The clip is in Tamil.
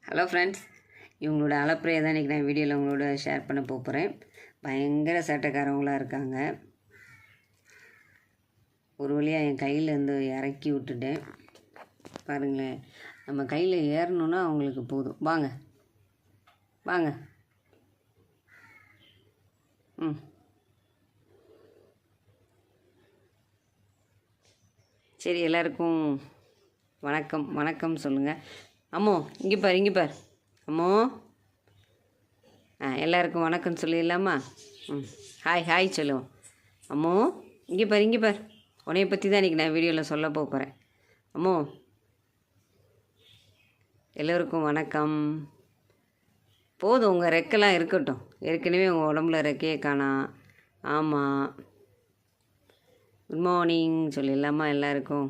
ஹலோ ஃப்ரெண்ட்ஸ், இவங்களோட அலப்பறையை தான் இன்றைக்கி நான் வீடியோவில் உங்களோட ஷேர் பண்ண போகிறேன். பயங்கர சேட்டைக்காரவங்களாக இருக்காங்க. ஒரு வழியாக என் கையிலேருந்து இறக்கி விட்டுட்டேன். பாருங்களேன், நம்ம கையில் ஏறணுன்னா அவங்களுக்கு போதும். வாங்க வாங்க. சரி, எல்லாருக்கும் வணக்கம் வணக்கம் சொல்லுங்கள். அம்மோ இங்கே பார் அம்மோ. எல்லாருக்கும் வணக்கம் சொல்லிடலாமா? ஹாய் ஹாய் சொல்லுவோம். அம்மோ இங்கே பார் உன்னைய பற்றி தான் இன்றைக்கி நான் வீடியோவில் சொல்ல போகிறேன். அம்மோ எல்லோருக்கும் வணக்கம். போதும், உங்கள் ரெக்கெல்லாம் இருக்கட்டும். ஏற்கனவே உங்கள் உடம்புல ரெக்கையே காணாம். ஆமாம், குட் மார்னிங் சொல்லிடலாமா எல்லாருக்கும்?